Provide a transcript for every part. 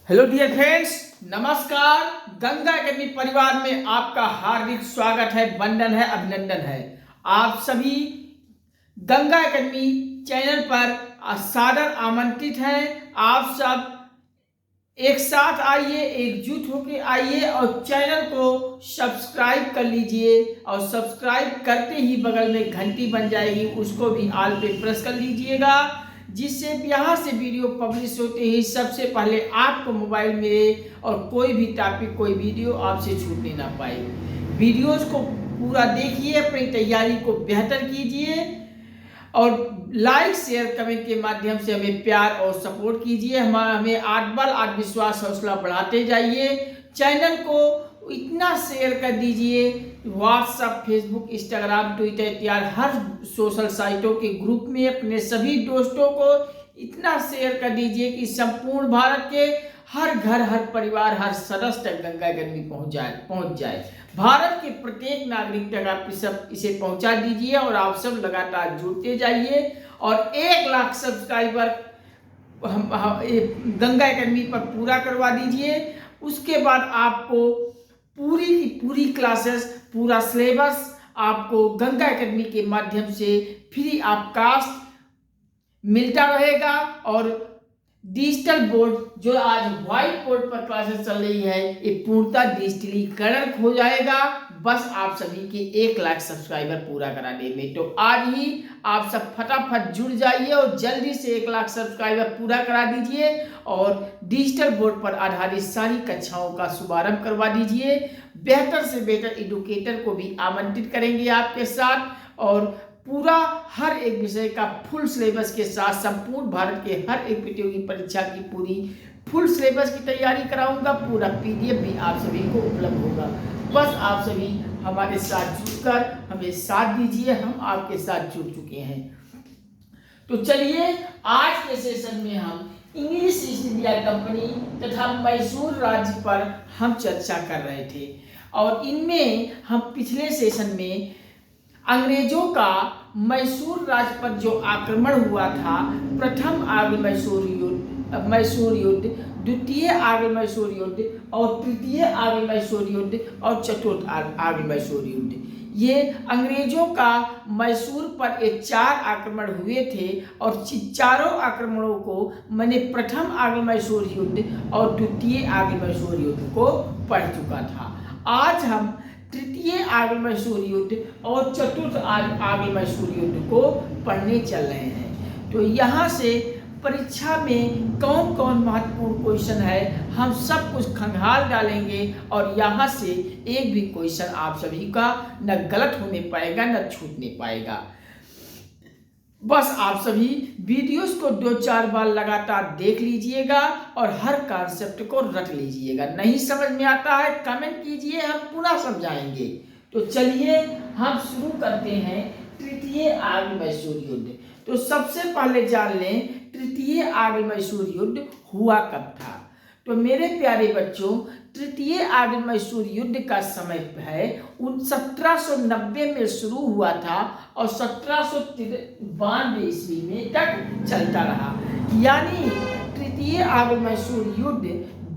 Hello dear friends, नमस्कार। Ganga academy परिवार में आपका हार्दिक स्वागत है, वंदन है, अभिनंदन है। आप सभी गंगा अकेडमी चैनल पर सादर आमंत्रित हैं। आप सब एक साथ आइए, एकजुट होकर आइए और चैनल को सब्सक्राइब कर लीजिए। और सब्सक्राइब करते ही बगल में घंटी बन जाएगी, उसको भी ऑल पे प्रेस कर लीजिएगा, जिससे यहाँ से वीडियो पब्लिश होते ही सबसे पहले आपको मोबाइल में और कोई भी टॉपिक, कोई वीडियो आपसे छूटने ना पाए। वीडियोस को पूरा देखिए, अपनी तैयारी को बेहतर कीजिए और लाइक शेयर कमेंट के माध्यम से हमें प्यार और सपोर्ट कीजिए। हमें आत्मबल, आत्मविश्वास, हौसला बढ़ाते जाइए। चैनल को इतना शेयर कर दीजिए, व्हाट्सएप, फेसबुक, इंस्टाग्राम, ट्विटर इत्यादि हर सोशल साइटों के ग्रुप में अपने सभी दोस्तों को इतना शेयर कर दीजिए कि संपूर्ण भारत के हर घर, हर परिवार, हर सदस्य तक गंगा अकेडमी पहुंच जाए। भारत के प्रत्येक नागरिक तक आप सब इसे पहुंचा दीजिए और आप सब लगातार जुड़ते जाइए और 1 लाख सब्सक्राइबर हम गंगा अकेडमी पर पूरा करवा दीजिए। उसके बाद आपको पूरी की पूरी क्लासेस, पूरा सिलेबस आपको गंगा अकेडमी के माध्यम से फ्री ऑफ कॉस्ट मिलता रहेगा। और डिजिटल बोर्ड जो आज व्हाइट बोर्ड पर क्लासेस चल रही है, ये पूर्णतः डिजिटलीकरण हो जाएगा, बस आप सभी के 1 लाख सब्सक्राइबर पूरा कराने में। तो आज ही आप सब फटाफट जुड़ जाइए और जल्दी से 1 लाख सब्सक्राइबर पूरा करा दीजिए और डिजिटल बोर्ड पर आधारित सारी कक्षाओं का शुभारंभ करवा दीजिए। बेहतर से बेहतर एडुकेटर को भी आमंत्रित करेंगे आपके साथ और पूरा हर एक विषय का फुल सिलेबस के साथ संपूर्ण भारत के हर एक प्रतियोगी परीक्षा की पूरी फुल सिलेबस की तैयारी कराऊंगा। पूरा पीडीएफ भी आप सभी को उपलब्ध होगा। बस आप सभी हमारे साथ जुड़कर हमें साथ दीजिए, हम आपके साथ जुड़ चुके हैं। तो चलिए, आज के सेशन में हम इंग्लिश ईस्ट इंडिया कंपनी तथा मैसूर राज्य पर हम चर्चा कर रहे थे और इनमें हम पिछले सेशन में अंग्रेजों का मैसूर राज्य पर जो आक्रमण हुआ था, प्रथम आंग्ल मैसूर युद्ध, द्वितीय आंग्ल मैसूर युद्ध और तृतीय आंग्ल मैसूर युद्ध और चतुर्थ आंग्ल मैसूर युद्ध, ये अंग्रेजों का मैसूर पर ये 4 आक्रमण हुए थे और चारों आक्रमणों को मैंने प्रथम आंग्ल मैसूर युद्ध और द्वितीय आंग्ल मैसूर युद्ध को पढ़ चुका था। आज हम तृतीय आंग्ल मैसूर युद्ध और चतुर्थ आंग्ल मैसूर युद्ध को पढ़ने चल रहे हैं। तो यहाँ से परीक्षा में कौन कौन महत्वपूर्ण क्वेश्चन है, हम सब कुछ खंगाल डालेंगे और यहाँ से एक भी क्वेश्चन आप सभी का न गलत होने पाएगा न छूटने पाएगा। बस आप सभी वीडियोस को 2-4 बार लगातार देख लीजिएगा और हर कॉन्सेप्ट को रट लीजिएगा। नहीं समझ में आता है कमेंट कीजिए, हम पुनः समझाएंगे। तो चलिए हम शुरू करते हैं तृतीय आंग्ल मैसूर युद्ध। तो सबसे पहले जान लें तृतीय आंग्ल मैसूर युद्ध हुआ कब था। तो मेरे प्यारे बच्चों, तृतीय आंग्ल मैसूर युद्ध का समय है 1790 में शुरू हुआ था और 1792 ईस्वी में तक चलता रहा। यानी तृतीय आंग्ल मैसूर युद्ध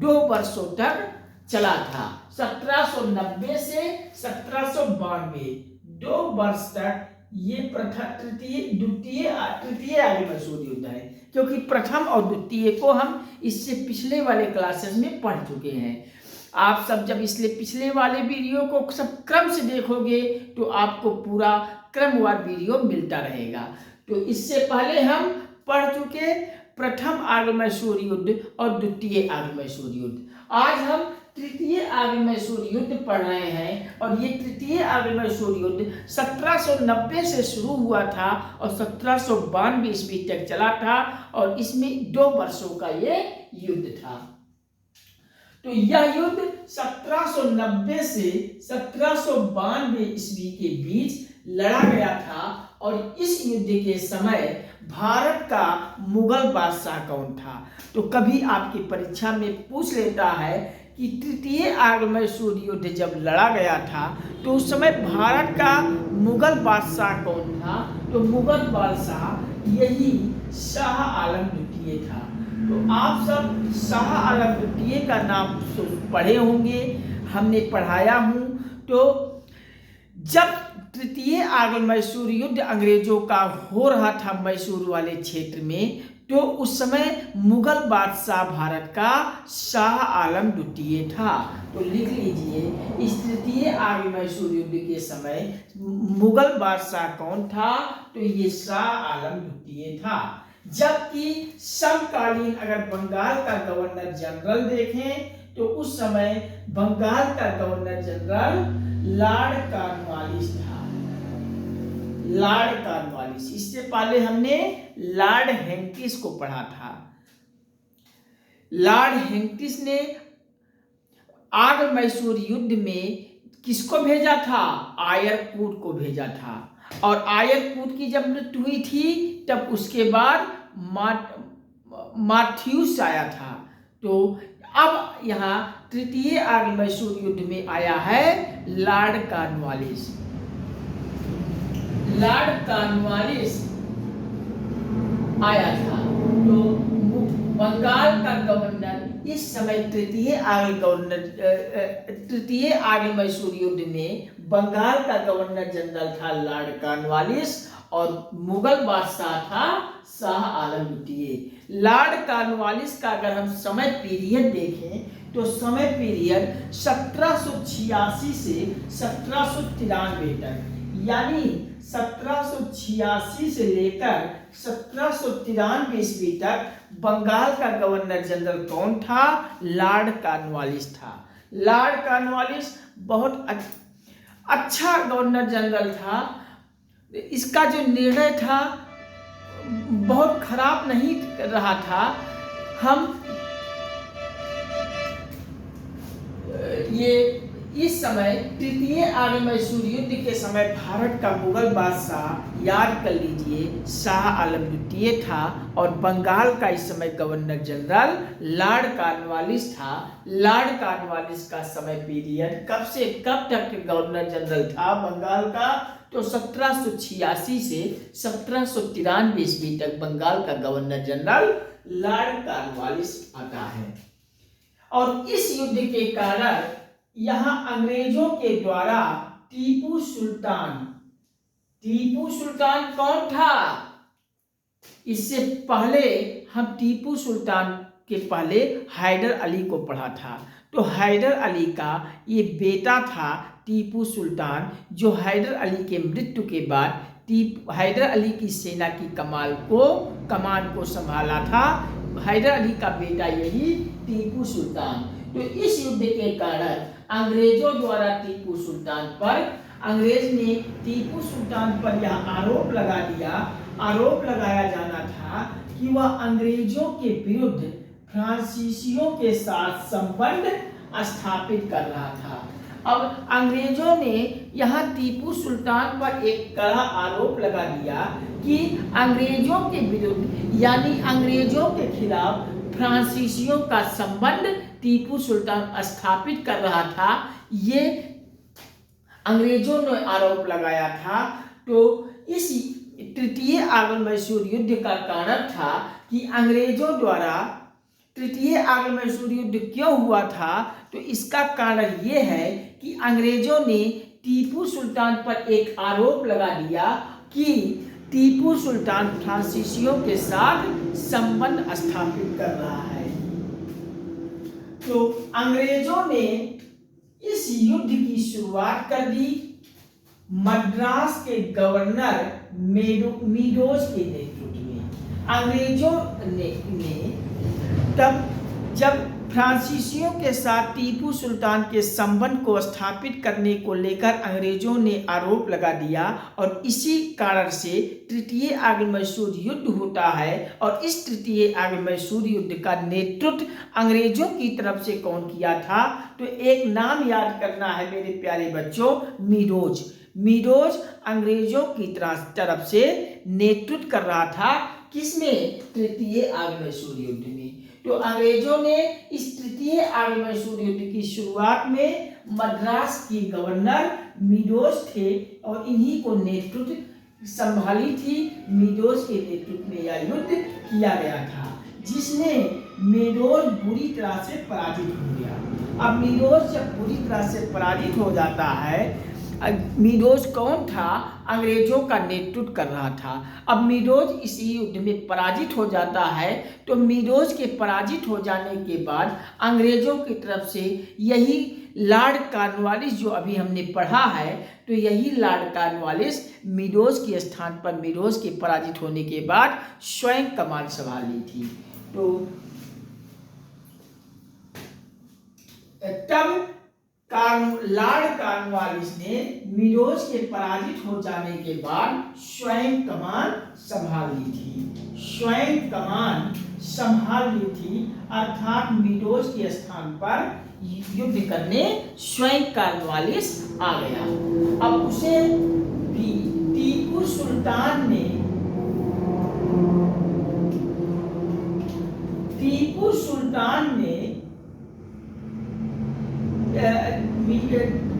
2 वर्षों तक चला था। 1790 से 1792 2 वर्ष तक ये तृतीय आंग्ल मैसूर युद्ध है, क्योंकि प्रथम और द्वितीय को हम इससे पिछले वाले क्लासेस में पढ़ चुके हैं। आप सब जब इसलिए पिछले वाले वीडियो को सब क्रम से देखोगे तो आपको पूरा क्रमवार वीडियो मिलता रहेगा। तो इससे पहले हम पढ़ चुके प्रथम आंग्ल मैसूर युद्ध और द्वितीय आंग्ल मैसूर युद्ध। आज हम तृतीय आंग्ल मैसूर युद्ध पढ़ रहे हैं और ये तृतीय आंग्ल मैसूर युद्ध 1790 से शुरू हुआ था और 1792 ईस्वी तक चला था और इसमें 2 वर्षों का ये युद्ध था। तो यह युद्ध 1790 से 1792 ईस्वी के बीच लड़ा गया था और इस युद्ध के समय भारत का मुगल बादशाह कौन था। तो कभी आपकी परीक्षा में पूछ लेता है कि तृतीय आंग्ल मैसूर युद्ध जब लड़ा गया था तो उस समय भारत का मुगल बादशाह कौन था। तो मुगल बादशाह यही शाह आलम द्वितीय था। तो आप सब शाह आलम द्वितीय का नाम पढ़े होंगे, हमने पढ़ाया हूँ। तो जब तृतीय आंग्ल मैसूर युद्ध अंग्रेजों का हो रहा था मैसूर वाले क्षेत्र में, तो उस समय मुगल बादशाह भारत का शाह आलम द्वितीय था। तो लिख लीजिए, इस तृतीय आंग्ल मैसूर युद्ध के समय मुगल बादशाह कौन था? तो ये शाह आलम द्वितीय था। जबकि समकालीन अगर बंगाल का गवर्नर जनरल देखें तो उस समय बंगाल का गवर्नर जनरल लॉर्ड कॉर्नवालिस था। लॉर्ड कॉर्नवालिस, इससे पहले हमने लॉर्ड हेंटिस को पढ़ा था। लॉर्ड हेंटिस ने आंग्ल मैसूर युद्ध में किसको भेजा था? आयरकूट को भेजा था। और आयरकूट की जब मृत्यु हुई थी तब उसके बाद माथ्यूस आया था। तो अब यहाँ तृतीय आंग्ल मैसूर युद्ध में आया है लॉर्ड कॉर्नवालिस। लॉर्ड कॉर्नवालिस आया था। तो बंगाल का गवर्नर इस समय तृतीय आंग्ल मैसूर युद्ध में बंगाल का गवर्नर जनरल था लॉर्ड कॉर्नवालिस और मुगल बादशाह था शाह आलम द्वितीय। लॉर्ड कॉर्नवालिस का अगर हम समय पीरियड देखें तो समय पीरियड 1786 से 1793 तक, यानी 1786 से लेकर 1793 ईस्वी तक बंगाल का गवर्नर जनरल कौन था? लॉर्ड कॉर्नवालिस था। लॉर्ड कॉर्नवालिस बहुत अच्छा गवर्नर जनरल था। इसका जो निर्णय था बहुत खराब नहीं रहा था। हम ये इस समय तृतीय आंग्ल मैसूर युद्ध के समय भारत का मुगल बादशाह याद कर लीजिए शाह आलम द्वितीय था और बंगाल का इस समय गवर्नर जनरल लॉर्ड कॉर्नवालिस था। लॉर्ड कॉर्नवालिस का समय पीरियड कब से कब तक गवर्नर जनरल था बंगाल का? तो 1786 से 1793 ईस्वी तक बंगाल का गवर्नर जनरल लॉर्ड कॉर्नवालिस आता है। और इस युद्ध के कारण यहाँ अंग्रेजों के द्वारा टीपू सुल्तान कौन था? इससे पहले हम टीपू सुल्तान के पहले हैदर अली को पढ़ा था। तो हैदर अली का ये बेटा था टीपू सुल्तान, जो हैदर अली के मृत्यु के बाद हैदर अली की सेना की कमान को संभाला था। हैदर अली का बेटा यही टीपू सुल्तान। तो इस युद्ध के कारण अंग्रेजों द्वारा टीपू सुल्तान पर यह आरोप लगाया जाना था कि वह अंग्रेजों के विरुद्ध फ्रांसीसियों के साथ संबंध स्थापित कर रहा था। अब अंग्रेजों ने यहाँ टीपू सुल्तान पर एक कड़ा आरोप लगा दिया कि अंग्रेजों के विरुद्ध यानी अंग्रेजों के खिलाफ फ्रांसीसियों का संबंध टीपू सुल्तान स्थापित कर रहा था। ये अंग्रेजों ने आरोप लगाया था। तो इस तृतीय आंग्ल मैसूर युद्ध का कारण था कि अंग्रेजों द्वारा तृतीय आंग्ल मैसूर युद्ध क्यों हुआ था? तो इसका कारण ये है कि अंग्रेजों ने टीपू सुल्तान पर एक आरोप लगा दिया कि टीपू सुल्तान फ्रांसीसियों के साथ संबंध स्थापित कर रहा है। तो अंग्रेजों ने इस युद्ध की शुरुआत कर दी मद्रास के गवर्नर मीडोज के नेतृत्व में। अंग्रेजों ने तब जब फ्रांसीसियों के साथ टीपू सुल्तान के संबंध को स्थापित करने को लेकर अंग्रेजों ने आरोप लगा दिया और इसी कारण से तृतीय आंग्ल मैसूर युद्ध होता है। और इस तृतीय आंग्ल मैसूर युद्ध का नेतृत्व अंग्रेजों की तरफ से कौन किया था? तो एक नाम याद करना है मेरे प्यारे बच्चों, मीडोज अंग्रेजों की तरफ से नेतृत्व कर रहा था। किसमें? तृतीय आंग्ल मैसूर युद्ध में। तो अंग्रेजों ने इस तृतीय आंग्ल मैसूर युद्ध की शुरुआत में मद्रास की गवर्नर मीडोज थे और इन्हीं को नेतृत्व संभाली थी। मीडोज के नेतृत्व में यह युद्ध किया गया था, जिसने मीरोज बुरी तरह से पराजित हो गया। अब मीरोज जब बुरी तरह से पराजित हो जाता है, मीरोज कौन था? अंग्रेजों का नेतृत्व कर रहा था। अब मीरोज इसी युद्ध में पराजित हो जाता है। तो मीरोज के पराजित हो जाने के बाद अंग्रेजों की तरफ से यही लॉर्ड कॉर्नवालिस, जो अभी हमने पढ़ा है, तो यही लॉर्ड कॉर्नवालिस मीरोज के स्थान पर, मीरोज के पराजित होने के बाद स्वयं कमान संभाल ली थी। तो तब लॉर्ड कॉर्नवालिस ने मीरोज के पराजित हो जाने के बाद स्वयं कमान संभाल ली थी, स्वयं कमान संभाल ली थी, अर्थात मीरोज के स्थान पर युद्ध करने स्वयं कॉर्नवालिस आ गया। अब उसे भी टीपू सुल्तान ने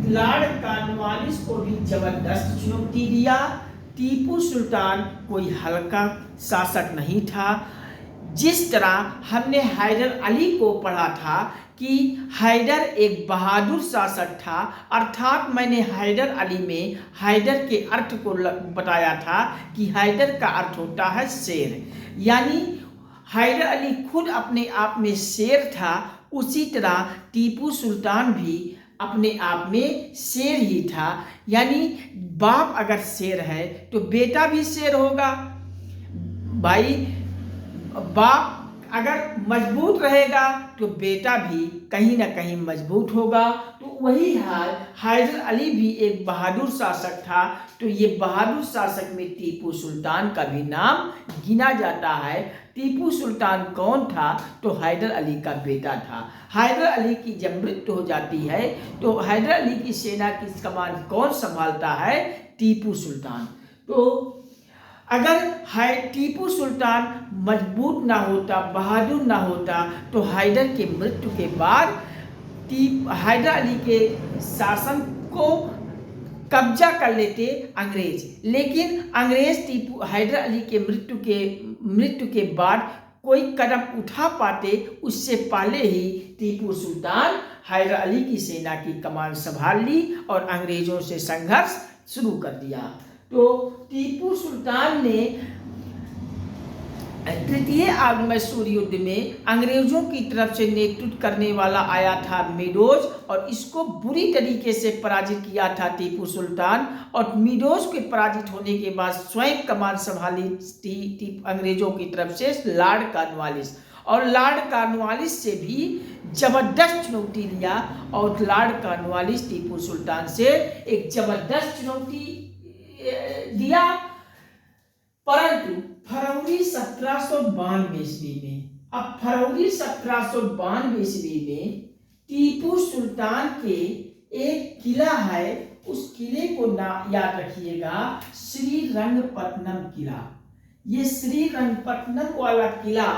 लॉर्ड कॉर्नवालिस को भी जबरदस्त चुनौती दिया। टीपू सुल्तान कोई हल्का शासक नहीं था। जिस तरह हमने हैदर अली को पढ़ा था कि हैदर एक बहादुर शासक था, अर्थात मैंने हैदर अली में हैदर के अर्थ को बताया था कि हैदर का अर्थ होता है शेर, यानी हैदर अली खुद अपने आप में शेर था। उसी तरह टीपू सुल्तान भी अपने आप में शेर ही था, यानी बाप अगर शेर है तो बेटा भी शेर होगा। भाई, बाप अगर मजबूत रहेगा तो बेटा भी कहीं ना कहीं मजबूत होगा। तो वही हाल, हैदर अली भी एक बहादुर शासक था, तो ये बहादुर शासक में टीपू सुल्तान का भी नाम गिना जाता है। टीपू सुल्तान कौन था? तो हैदर अली का बेटा था। हैदर अली की जब मृत्यु हो जाती है तो हैदर अली की सेना की कमान कौन संभालता है? टीपू सुल्तान। तो अगर टीपू सुल्तान मजबूत ना होता, बहादुर ना होता, तो हैदर के मृत्यु के बाद हैदर अली के शासन को कब्जा कर लेते अंग्रेज। लेकिन अंग्रेज हैदर अली के मृत्यु के बाद कोई कदम उठा पाते, उससे पहले ही टीपू सुल्तान हैदर अली की सेना की कमान संभाल ली और अंग्रेजों से संघर्ष शुरू कर दिया। तो टीपू सुल्तान ने तृतीय मैसूर युद्ध में अंग्रेजों की तरफ से नेतृत्व करने वाला आया था मीरोज, और इसको बुरी तरीके से पराजित किया था टीपू सुल्तान। और मीरोज के पराजित होने के बाद स्वयं कमान संभाली थी अंग्रेजों की तरफ से लॉर्ड कॉर्नवालिस, और लॉर्ड कॉर्नवालिस से भी जबरदस्त चुनौती लिया। और लॉर्ड कॉर्नवालिस टीपू सुल्तान से एक जबरदस्त चुनौती दिया, परंतु फरवरी 1792 ईस्वी में, अब फरवरी 1792 ईस्वी में टीपू सुल्तान के एक किला है, उस किले को याद रखिएगा, श्रीरंगपट्टनम किला। ये श्रीरंगपट्टनम वाला किला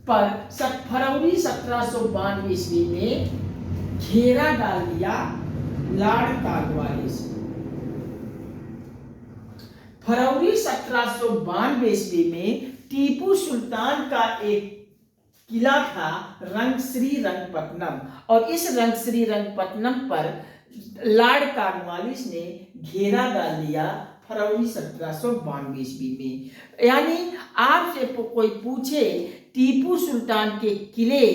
पर फरवरी 1792 ईस्वी में घेरा डाल दिया लॉर्ड कॉर्नवालिस। फरवरी 1792 ईस्वी में टीपू सुल्तान का एक किला था श्रीरंगपट्टनम, और इस श्रीरंगपट्टनम पर लॉर्ड कॉर्नवालिस ने घेरा डाल दिया फरवरी 1792 ईस्वी में। यानी आपसे कोई पूछे टीपू सुल्तान के किले,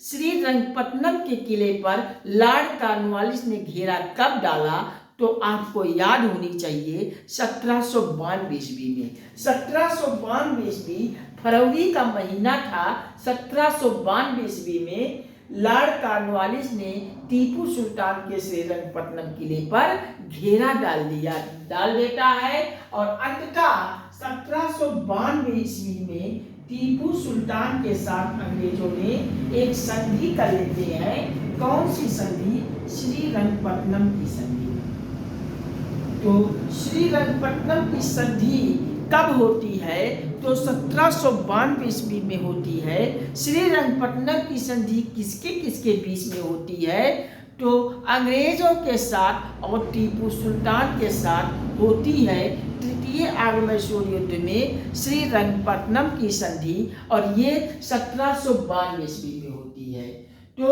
श्रीरंगपट्टनम के किले पर लॉर्ड कॉर्नवालिस ने घेरा कब डाला, तो आपको याद होनी चाहिए 1792 ईस्वी में। 1792 ईस्वी फरवरी का महीना था। 1792 ईस्वी में लॉर्ड कॉर्नवालिस ने टीपू सुल्तान के श्रीरंगपट्टनम किले पर घेरा डाल देता है, और अंततः 1792 ईस्वी में टीपू सुल्तान के साथ अंग्रेजों ने एक संधि कर लेते हैं। कौन सी संधि? श्रीरंगपट्टनम की संधि। तो श्रीरंगपट्टनम की संधि कब होती है? तो 1792 ईस्वी में होती है। श्रीरंगपट्टनम की संधि किसके किसके बीच में होती है? तो अंग्रेजों के साथ और टीपू सुल्तान के साथ होती है। तृतीय तृतीय आर्य मैसूर युद्ध में श्रीरंगपट्टनम की संधि, और ये 1792 ईस्वी में होती है। तो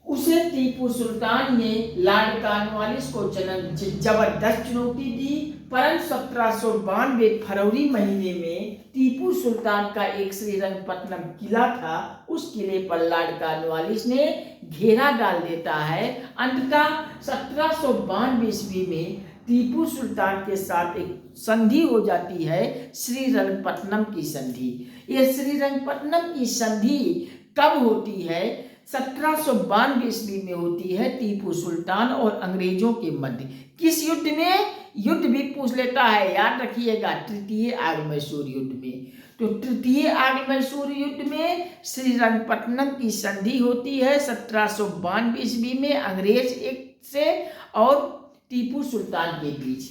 उसे टीपू सुल्तान ने लॉर्ड कॉर्नवालिस को जबरदस्त चुनौती दी, परंतु 1792 फरवरी महीने में टीपू सुल्तान का एक श्रीरंगपट्टनम किला था, उस किले पर लॉर्ड कॉर्नवालिस ने घेरा डाल देता है। अंततः 1792 ईस्वी में टीपू सुल्तान के साथ एक संधि हो जाती है, श्रीरंगपट्टनम की संधि। यह श्रीरंगपट्टनम की संधि कब होती है? 1792 ईस्वी में होती है, टीपू सुल्तान और अंग्रेजों के मध्य। किस युद्ध में? युद्ध भी पूछ लेता है, याद रखिएगा, तृतीय आर्य मैसूर युद्ध में। तो तृतीय आर्य मैसूर युद्ध में श्रीरंगपट्टनम की संधि होती है 1792 ईस्वी में अंग्रेज एक से और टीपू सुल्तान के बीच।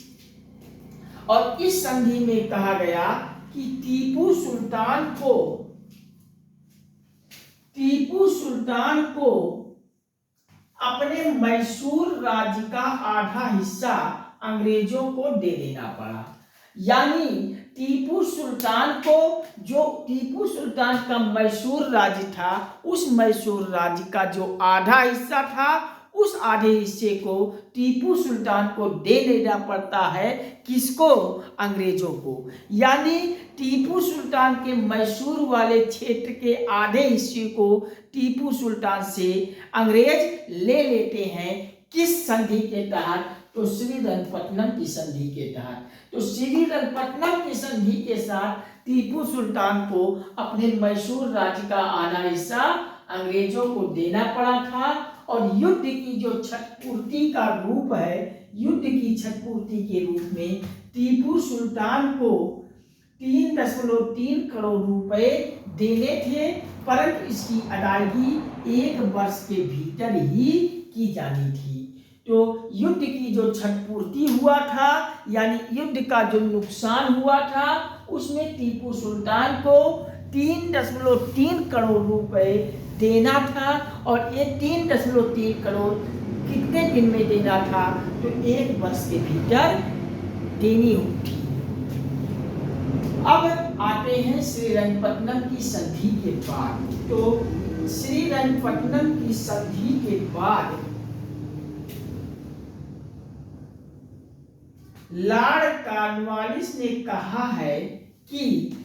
और इस संधि में कहा गया कि टीपू सुल्तान को अपने मैसूर राज्य का आधा हिस्सा अंग्रेजों को दे देना पड़ा। यानी टीपू सुल्तान का मैसूर राज्य था, उस मैसूर राज्य का जो आधा हिस्सा था, उस आधे हिस्से को टीपू सुल्तान को दे देना पड़ता है। किसको? अंग्रेजों को। यानी टीपू सुल्तान के मैसूर वाले क्षेत्र के आधे हिस्से को टीपू सुल्तान से अंग्रेज ले लेते हैं। किस संधि के तहत? तो श्रीरंगपट्टनम की संधि के तहत। तो श्रीरंगपट्टनम की संधि के साथ टीपू सुल्तान को अपने मैसूर राज्य का आधा हिस्सा अंग्रेजों को देना पड़ा था। और युद्ध की जो क्षतिपूर्ति का रूप है, युद्ध की क्षतिपूर्ति के रूप में टीपू सुल्तान को 3.3 करोड़ रुपए देने थे, परंतु इसकी अदायगी 1 वर्ष के भीतर ही की जानी थी। तो युद्ध की जो क्षतिपूर्ति हुआ था, यानी युद्ध का जो नुकसान हुआ था, उसमें टीपू सुल्तान को 3.3 करोड़ रुपए देना था। और ये 3.3 करोड़ कितने दिन में देना था? तो 1 वर्ष के भीतर देनी होती। अब आते हैं श्रीरंगपट्टनम की संधि के बाद। तो श्रीरंगपट्टनम की संधि के बाद लॉर्ड कॉर्नवालिस ने कहा है कि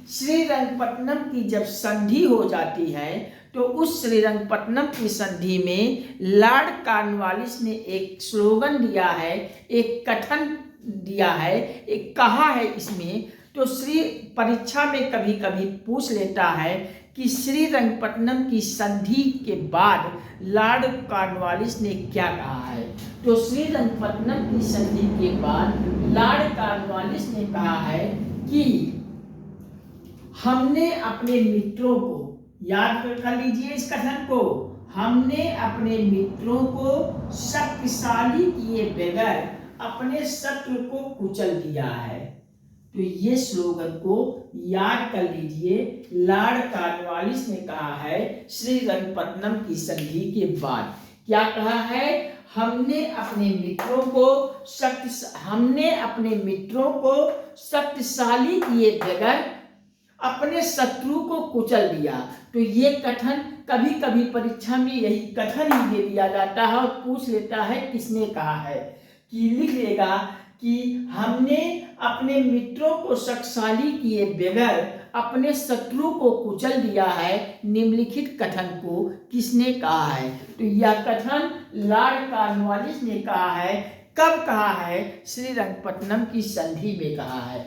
श्रीरंगपट्टनम की जब संधि हो जाती है, तो उस श्रीरंगपट्टनम की संधि में लॉर्ड कॉर्नवालिस ने एक स्लोगन दिया है, एक कथन दिया है, एक कहा है इसमें। तो परीक्षा में कभी कभी पूछ लेता है कि श्रीरंगपट्टनम की संधि के बाद लॉर्ड कॉर्नवालिस ने क्या कहा है। तो श्रीरंगपट्टनम की संधि के बाद लॉर्ड कॉर्नवालिस ने कहा है कि हमने अपने मित्रों को, याद कर लीजिए इस कथन को, हमने अपने मित्रों को शक्तिशाली किए बगैर अपने शत्रु को कुचल दिया है। तो ये स्लोगन को याद कर लीजिए। लॉर्ड कॉर्नवालिस ने कहा है श्रीरंगपट्टनम की संधि के बाद, क्या कहा है? हमने अपने मित्रों को शक्तिशाली किए बगैर अपने शत्रु को कुचल दिया। तो ये कथन कभी कभी परीक्षा में यही कथन ही दे दिया जाता है और पूछ लेता है किसने कहा है, कि लिख लेगा कि हमने अपने मित्रों को शक्तिशाली किए बगैर अपने शत्रु को कुचल दिया है। निम्नलिखित कथन को किसने कहा है? तो यह कथन लॉर्ड कॉर्नवालिस ने कहा है। कब कहा है? श्रीरंगपट्टनम की संधि में कहा है।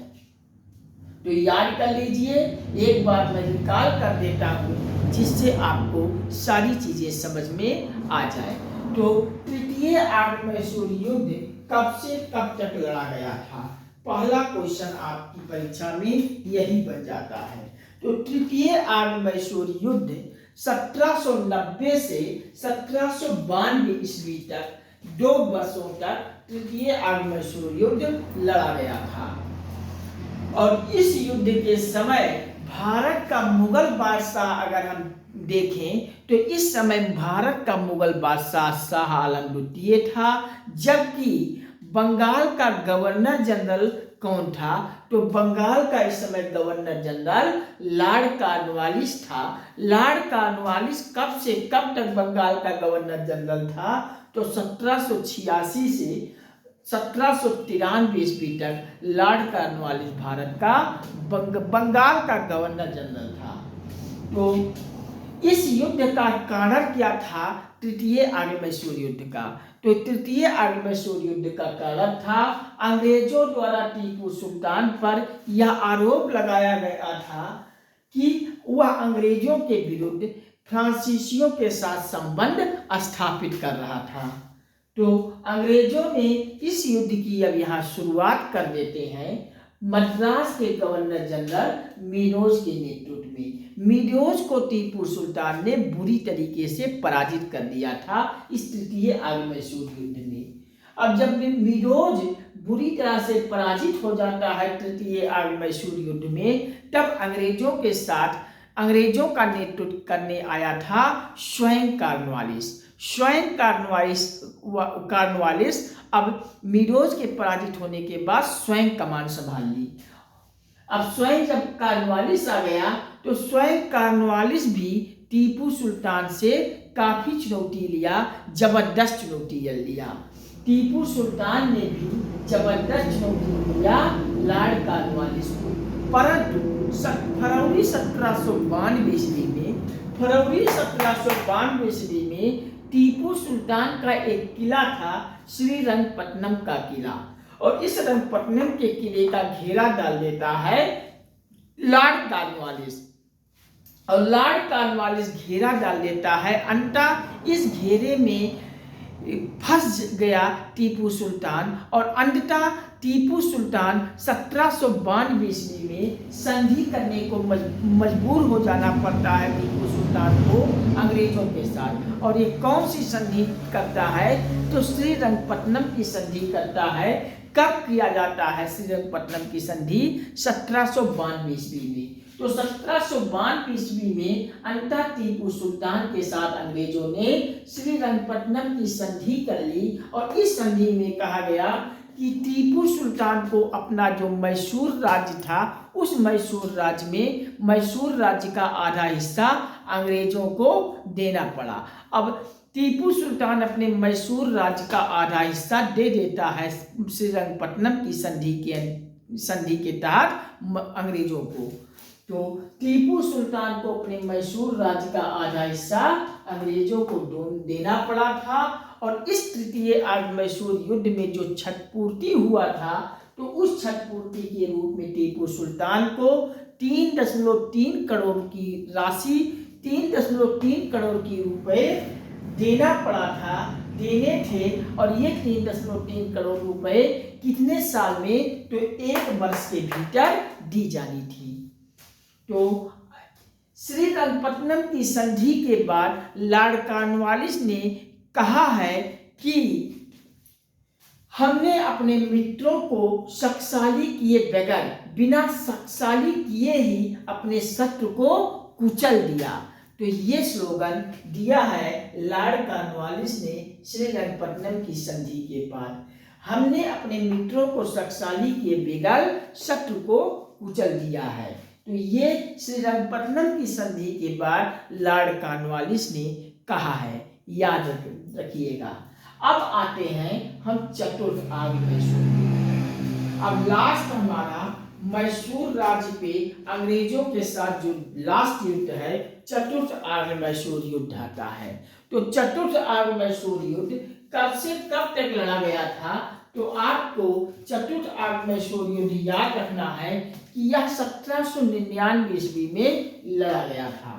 तो याद कर लीजिए, एक बार मैं निकाल कर देता हूँ जिससे आपको सारी चीजें समझ में आ जाए। तो तृतीय आर्य मैसूर युद्ध कब से कब तक लड़ा गया था? पहला क्वेश्चन आपकी परीक्षा में यही बन जाता है। तो तृतीय आर्य मैसूर युद्ध 1790 से 1792 ईस्वी तक 2 वर्षों तक तृतीय आर्य मैसूर युद्ध लड़ा गया था। और इस युद्ध के समय भारत का मुगल बादशाह अगर हम देखें तो इस समय भारत का मुगल बादशाह शाह आलम द्वितीय था, जबकि बंगाल का गवर्नर जनरल कौन था? तो बंगाल का इस समय गवर्नर जनरल लॉर्ड कॉर्नवालिस था। लॉर्ड कॉर्नवालिस कब से कब तक बंगाल का गवर्नर जनरल था? तो 1786 से 1793 ईस्वी तक लॉर्ड कॉर्नवालिस भारत का बंगाल का गवर्नर जनरल था। तो इस युद्ध का कारण क्या था? तृतीय आर्य मैसूर युद्ध का। तो तृतीय आर्य मैसूर युद्ध का कारण था अंग्रेजों द्वारा टीपू सुल्तान पर यह आरोप लगाया गया था कि वह अंग्रेजों के विरुद्ध फ्रांसीसियों के साथ संबंध स्थापित कर रहा था। तो अंग्रेजों ने इस युद्ध की अब यहाँ शुरुआत कर देते हैं मद्रास के गवर्नर जनरल मीरोज के नेतृत्व में। मीरोज को टीपू सुल्तान ने बुरी तरीके से पराजित कर दिया था इस तृतीय आर्य मैसूर युद्ध में। अब जब मीरोज बुरी तरह से पराजित हो जाता है तृतीय आर्य मैसूर युद्ध में, तब अंग्रेजों का नेतृत्व करने आया था स्वयं कॉर्नवालिस। स्वयं कॉर्नवालिस अब मीरोज के पराजित होने के बाद स्वयं कमान संभाल ली। अब स्वयं जब कॉर्नवालिस आ गया तो स्वयं कॉर्नवालिस भी टीपू सुल्तान से काफी चुनौती लिया, जबरदस्त चुनौती लिया। टीपू सुल्तान ने भी जबरदस्त चुनौती लिया लॉर्ड कॉर्नवालिस को। परंतु फरवरी 1792 ईस्वी में टीपू सुल्तान का एक किला था श्रीरंगपट्टनम का किला, और इस रंगपट्टनम के किले का घेरा डाल देता है लॉर्ड कॉर्नवालिस। और लॉर्ड कॉर्नवालिस घेरा डाल देता है, अंततः इस घेरे में फंस गया टीपू सुल्तान, और अंततः टीपू सुल्तान 1792 ईस्वी में संधि करने को मजबूर हो जाना पड़ता है टीपू सुल्तान को अंग्रेजों के साथ। और ये कौन सी संधि करता है? तो श्रीरंगपट्टनम की संधि करता है। कब किया जाता है श्रीरंगपट्टनम की संधि? 1792 ईस्वी में। तो 1792 ईस्वी में अंततः टीपू सुल्तान के साथ अंग्रेजों ने श्रीरंगपट्टनम की संधि कर ली, और इस संधि में कहा गया कि टीपू सुल्तान को अपना जो मैसूर राज्य था उस मैसूर राज्य में मैसूर राज्य का आधा हिस्सा अंग्रेजों को देना पड़ा। अब टीपू सुल्तान अपने मैसूर राज्य का आधा हिस्सा दे देता है श्रीरंगपट्टनम की संधि के तहत अंग्रेजों को। तो टीपू सुल्तान को अपने मैसूर राज्य का आधा हिस्सा अंग्रेजों को देना पड़ा था। और इस तृतीय आर्य मैसूर युद्ध में जो क्षतिपूर्ति हुआ था, तो उस क्षतिपूर्ति के रूप में टीपू सुल्तान को 3.3 करोड़ की राशि 3.3 करोड़ की रुपए देना पड़ा था, देने थे। और ये 3.3 करोड़ रुपए कितने साल में? तो 1 वर्ष के भीतर दी जानी थी। तो श्रीरंगपट्टनम की संधि के बाद लॉर्ड कॉर्नवालिस ने कहा है कि हमने अपने मित्रों को शक्तिशाली किए बगैर, बिना शक्तिशाली किए ही अपने शत्रु को कुचल दिया। तो ये स्लोगन दिया है लॉर्ड कॉर्नवालिस ने श्रीरंगपट्टनम की संधि के बाद। हमने अपने मित्रों को शक्तिशाली किए बगैर शत्रु को कुचल दिया है। तो ये श्रीरंगपट्टनम की संधि के बाद लॉर्ड कॉर्नवालिस ने कहा है, याद रखिएगा। अब आते हैं हम चतुर्थ आर्य मैसूर। अब लास्ट हमारा मैसूर राज्य पे अंग्रेजों के साथ जो लास्ट युद्ध है चतुर्थ आर्य मैसूर युद्ध आता है। तो चतुर्थ आर्य मैसूर युद्ध कब से कब तक लड़ा गया था? तो आपको चतुर्थ आर्य मैसूर युद्ध याद रखना है कि यह 1799 ईस्वी में लड़ा गया था।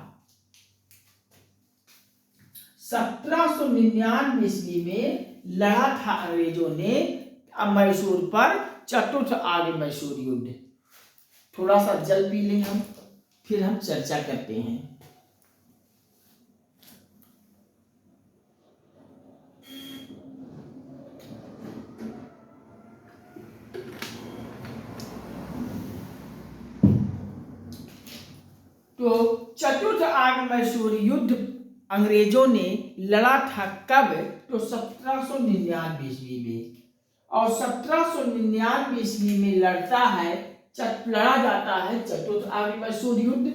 1799 ईस्वी में लड़ा था अंग्रेजों ने मैसूर पर चतुर्थ आर्य मैसूर युद्ध। थोड़ा सा जल पी लें हम, फिर हम चर्चा करते हैं। तो चतुर्थ आर्य मैसूर युद्ध अंग्रेजों ने लड़ा था कब? तो 1799 ईस्वी में। और 1799 ईस्वी में लड़ा जाता है चतुर्थ आर्य मैसूर युद्ध।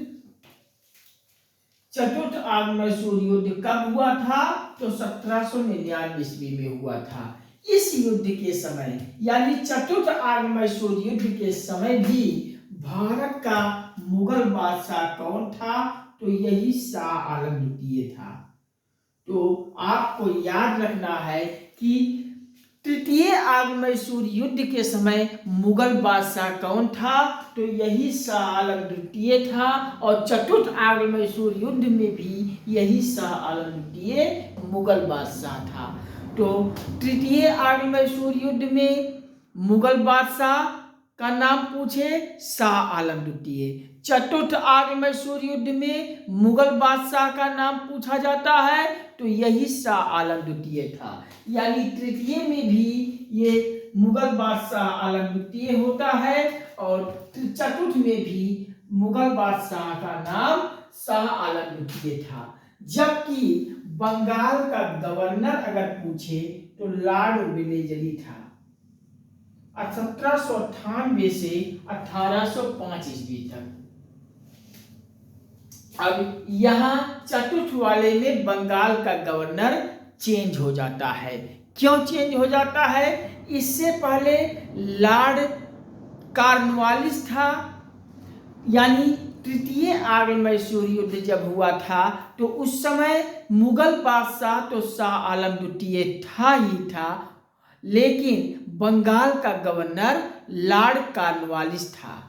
चतुर्थ आर्य मैसूर युद्ध कब हुआ था? तो 1799 ईस्वी में हुआ था। इस युद्ध के समय यानी चतुर्थ आर्य मैसूर युद्ध के समय भी भारत का मुगल बादशाह कौन था? तो यही शाह आलम द्वितीय था। तो आपको याद रखना है कि तृतीय आर्य मैसूर युद्ध के समय मुगल बादशाह कौन था? तो यही शाह आलम द्वितीय था। और चतुर्थ आर्य मैसूर युद्ध में भी यही शाह आलम द्वितीय मुगल बादशाह था। तो तृतीय आर्य मैसूर युद्ध में मुगल बादशाह का नाम पूछे, शाह आलम द्वितीय। चतुर्थ आर्य मैसूर युद्ध में मुगल बादशाह का नाम पूछा जाता है, तो यही शाह आलम द्वितीय था। यानी तृतीय में भी ये मुगल बादशाह आलम द्वितीय होता है और चतुर्थ में भी मुगल बादशाह का नाम शाह आलम द्वितीय था। जबकि बंगाल का गवर्नर अगर पूछे तो लॉर्ड वेलेस्ली था 1798 से 1805 ईस्वी तक। अब यहाँ चतुर्थ वाले में बंगाल का गवर्नर चेंज हो जाता है। क्यों चेंज हो जाता है? इससे पहले लॉर्ड कॉर्नवालिस था। यानी तृतीय आर्य मैसूर युद्ध जब हुआ था तो उस समय मुगल बादशाह तो शाह आलम द्वितीय था ही था, लेकिन बंगाल का गवर्नर लॉर्ड कॉर्नवालिस था।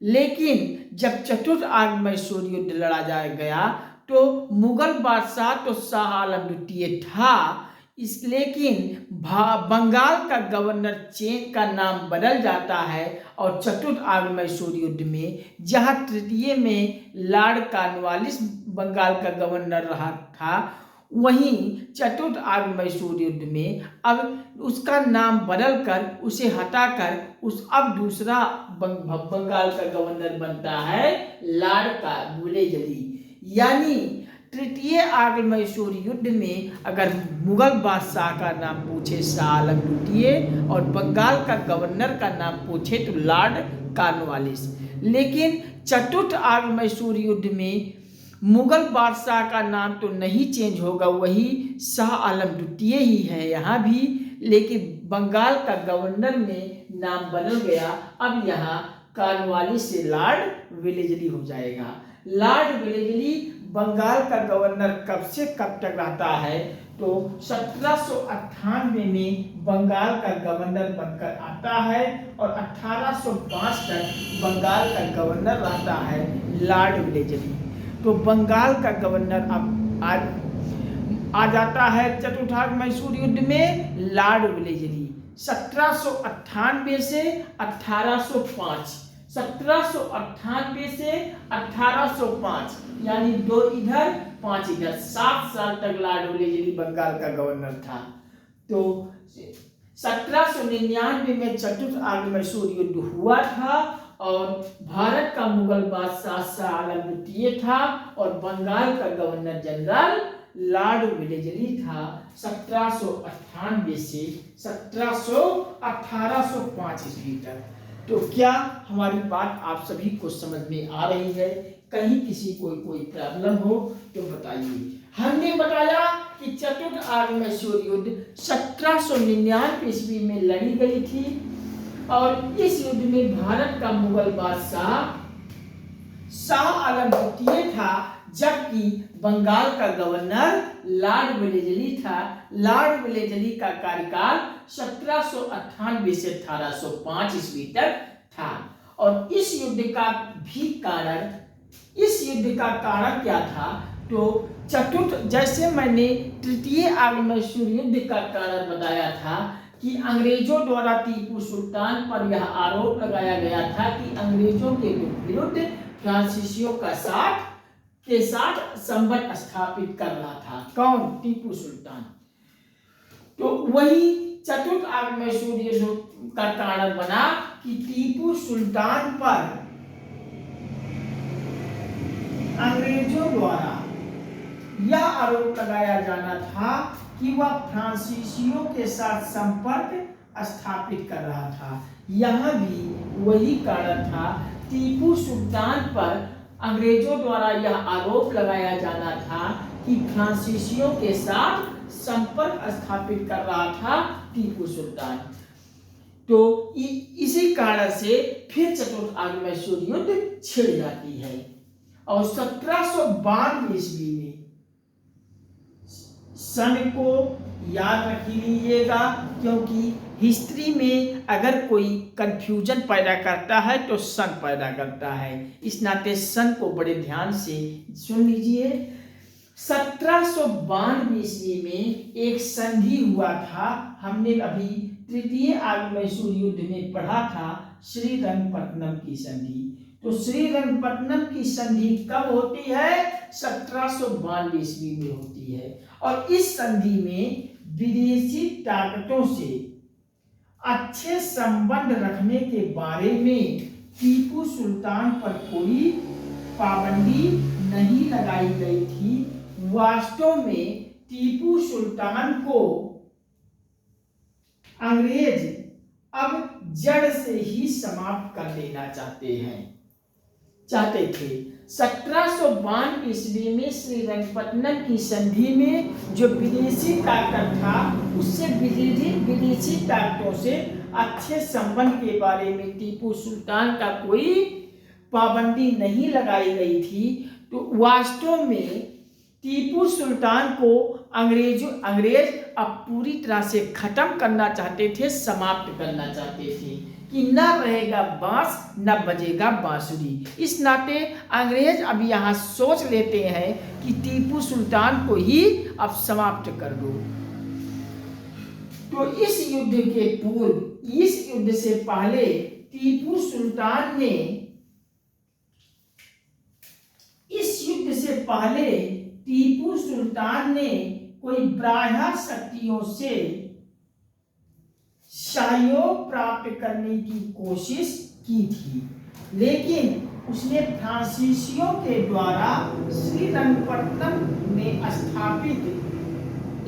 लेकिन जब चतुर्थ आर्य मैसूर युद्ध लड़ा गया तो मुगल बादशाह तो शाह आलम द्वितीय था, लेकिन बंगाल का गवर्नर चेंज का नाम बदल जाता है और चतुर्थ आर्य मैसूर युद्ध में जहां तृतीय में लॉर्ड कॉर्नवालिस बंगाल का गवर्नर रहा था, वहीं चतुर्थ आर्य मैसूर युद्ध में अब उसका नाम बदलकर उसे हटाकर अब दूसरा बंगाल का गवर्नर बनता है लॉर्ड वेलेस्ली। यानी तृतीय आर्य मैसूर युद्ध में अगर मुगल बादशाह का नाम पूछे शाह आलम द्वितीय और बंगाल का गवर्नर का नाम पूछे तो लॉर्ड कॉर्नवालिस। लेकिन चतुर्थ आर्य मैसूर युद्ध में मुगल बादशाह का नाम तो नहीं चेंज होगा, वही शाह आलम द्वितीय ही है यहाँ भी, लेकिन बंगाल का गवर्नर में नाम बदल गया। अब यहाँ कॉर्नवालिस से लॉर्ड वेलेस्ली हो जाएगा। लॉर्ड वेलेस्ली बंगाल का गवर्नर कब से कब तक रहता है? तो 1798 में बंगाल का गवर्नर बनकर आता है और 1805 तक बंगाल का गवर्नर रहता है लॉर्ड वेलेस्ली। तो बंगाल का गवर्नर अब आ जाता है चतुर्थ आर्य मैसूर युद्ध में लॉर्ड वेलेस्ली 1798 से 1805। 1798 से 1805 यानी 2 इधर 5 इधर, 7 साल तक लॉर्ड वेलेस्ली बंगाल का गवर्नर था। तो 1799 में चतुर्थ आर्य मैसूर युद्ध हुआ था और भारत का मुगल बादशाह शाह आलम द्वितीय था और बंगाल का गवर्नर जनरल लॉर्ड वेलेस्ली था 1798 से 1805 ईस्वी तक। तो क्या हमारी बात आप सभी को समझ में आ रही है? कहीं किसी को कोई प्रॉब्लम हो तो बताइए। हमने बताया कि चतुर्थ आर्य मैसूर युद्ध 1799 ईस्वी में लड़ी गई थी और इस युद्ध में भारत का मुगल बादशाह शाह आलम द्वितीय था, जबकि बंगाल का गवर्नर लॉर्ड वेलेस्ली था। लॉर्ड वेलेस्ली का कार्यकाल 1798 से 1805 ईस्वी तक था। और इस युद्ध का कारण क्या था? तो जैसे मैंने तृतीय आर्य मैसूर युद्ध का कारण बताया था कि अंग्रेजों द्वारा टीपू सुल्तान पर यह आरोप लगाया गया था कि अंग्रेजों के विरुद्ध फ्रांसीसियों के साथ संबंध स्थापित कर रहा था। कौन? टीपू सुल्तान। तो वही चतुर्थ आर्य मैसूर युद्ध का कारण बना कि टीपू सुल्तान पर अंग्रेजों द्वारा यह आरोप लगाया जाना था कि वह फ्रांसीसियों के साथ संपर्क स्थापित कर रहा था। यहाँ भी वही कारण था, टीपू सुल्तान पर अंग्रेजों द्वारा यह आरोप लगाया जाना था कि फ्रांसीसियों के साथ संपर्क स्थापित कर रहा था टीपू सुल्तान। तो इसी कारण से फिर चतुर्थ आर्य मैसूर युद्ध छिड़ जाती है। और 1792 ईस्वी में, सन को याद रख लीजिएगा, क्योंकि हिस्ट्री में अगर कोई कंफ्यूजन पैदा करता है तो सन पैदा करता है, इस नाते सन को बड़े ध्यान से सुन लीजिए। 1792 ईस्वी में एक संधि हुआ था, हमने अभी तृतीय आर्य मैसूर युद्ध में पढ़ा था, श्रीरंगपट्टनम की संधि। तो श्रीरंगपट्टनम की संधि कब होती है? 1792 ईस्वी में होती है। और इस संधि में विदेशी ताकतों से अच्छे संबंध रखने के बारे में टीपू सुल्तान पर कोई पाबंदी नहीं लगाई गई थी। वास्तव में टीपू सुल्तान को अंग्रेज अब जड़ से ही समाप्त कर देना चाहते थे। 1792 ईस्वी में श्रीरंगपट्टनम की संधि में जो विदेशी ताकत था, उससे विदेशी ताकतों से अच्छे संबंध के बारे में टीपू सुल्तान का कोई पाबंदी नहीं लगाई गई थी। तो वास्तव में टीपू सुल्तान को अंग्रेज अब पूरी तरह से खत्म करना चाहते थे, समाप्त करना चाहते थे कि न रहेगा बांस न बजेगा बांसुरी। इस नाते अंग्रेज अब यहाँ सोच लेते हैं कि टीपू सुल्तान को ही अब समाप्त कर दो। तो इस युद्ध के पूर्व, इस युद्ध से पहले टीपू सुल्तान ने कोई बाह्य शक्तियों से सहयोग प्राप्त करने की कोशिश की थी, लेकिन उसने फ्रांसीसियों के द्वारा श्रीरंगपट्टनम में स्थापित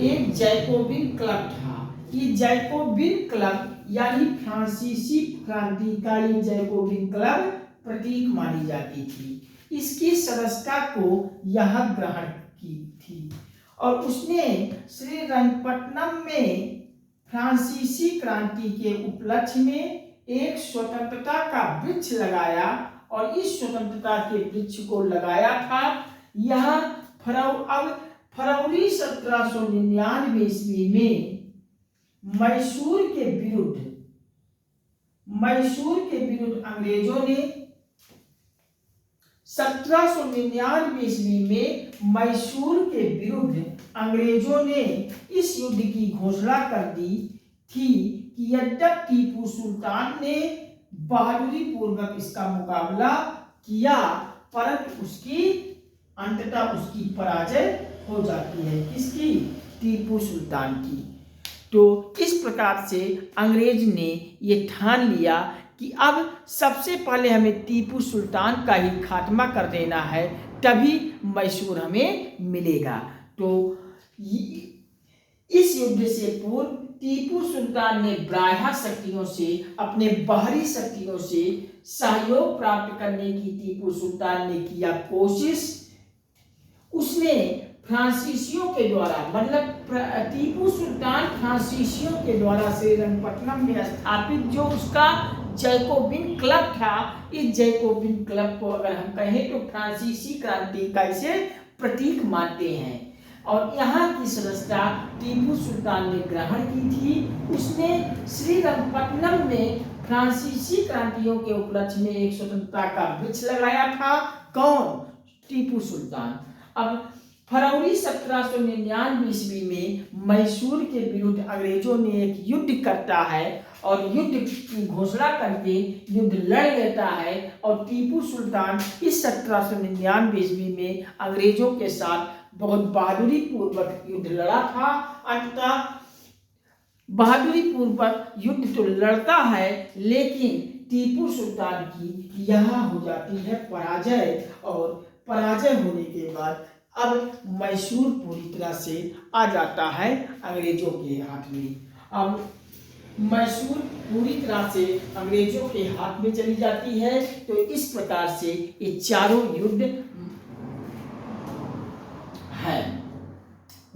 एक जैकोबिन क्लब था। ये जैकोबिन क्लब यानी फ्रांसीसी क्रांति का ये जैकोबिन क्लब प्रतीक मानी जाती थी। इसकी सदस्यता को यह ग्रहण की थी और उसने श्रीरंगपट्टनम में फ्रांसीसी क्रांति के उपलक्ष्य में एक स्वतंत्रता का वृक्ष लगाया और इस स्वतंत्रता के वृक्ष को लगाया था। यह फरवरी 1799 ईस्वी में मैसूर के विरुद्ध अंग्रेजों ने 1799 ईस्वी में मैसूर के विरुद्ध अंग्रेजों ने इस युद्ध की घोषणा कर दी थी कि यद्यपि टीपू सुल्तान ने बहादुरी पूर्वक इसका मुकाबला किया, परंतु अंततः उसकी पराजय हो जाती है। किसकी? टीपू सुल्तान की। तो इस प्रकार से अंग्रेज ने ये ठान लिया कि अब सबसे पहले हमें टीपू सुल्तान का ही खात्मा कर देना है, तभी मैसूर हमें मिलेगा। तो इस युद्ध से पूर्व टीपू सुल्तान ने बाह्य शक्तियों से, अपने बाहरी शक्तियों से सहयोग प्राप्त करने की टीपू सुल्तान ने किया कोशिश। उसने फ्रांसीसियों के द्वारा, मतलब टीपू सुल्तान फ्रांसीसियों के द्वारा श्रीरंगपट्टनम में स्थापित जो उसका जैकोबिन क्लब था, इस जैकोबिन क्लब को अगर हम कहें तो फ्रांसीसी क्रांति का इसे प्रतीक मानते हैं और यहाँ की सदस्यता टीपू सुल्तान ने ग्रहण की थी। उसने श्रीरंगपट्टनम में फ्रांसीसी क्रांतियों के उपलक्ष्य में एक स्वतंत्रता का वृक्ष लगाया था। कौन? टीपू सुल्तान। अब फरवरी 1799 ईस्वी में मैसूर के विरुद्ध अंग्रेजों ने एक युद्ध करता है और युद्ध की घोषणा करके युद्ध लड़ लेता है और टीपू सुल्तान इस 1799 ईस्वी में अंग्रेजों के साथ बहुत बहादुरी पूर्वक युद्ध लड़ा था। अंततः बहादुरी पूर्वक युद्ध तो लड़ता है, लेकिन टीपू सुल्तान की यहाँ हो जाती है पराजय और पराजय होने के बाद अब मैसूर पूरी तरह से आ जाता है अंग्रेजों के हाथ में। अब मैसूर पूरी तरह से अंग्रेजों के हाथ में चली जाती है। तो इस प्रकार से ये चारों युद्ध है।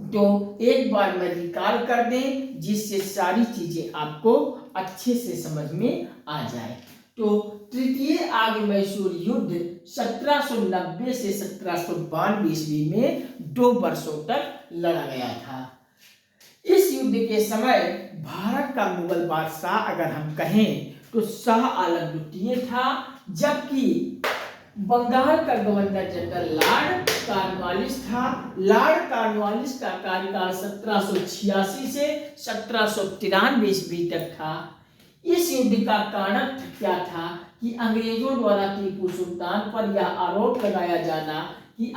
तो एक बार में रिकॉल कर दें जिससे सारी चीजें आपको अच्छे से समझ में आ जाए। तो तृतीय आर्य मैसूर युद्ध 1790 से 1792 ईस्वी में 2 वर्षों तक लड़ा गया था। इस युद्ध के समय भारत का मुगल बादशाह अगर हम कहें तो शाह आलम द्वितीय था, जबकि बंगाल का गवर्नर जनरल लॉर्ड कॉर्नवालिस था। लॉर्ड कॉर्नवालिस का कार्यकाल 1786 से 1793 ईस्वी तक था। इस युद्ध का कारण क्या था कि अंग्रेजों द्वारा टीपू सुल्तान पर यह आरोप लगाया जाना कि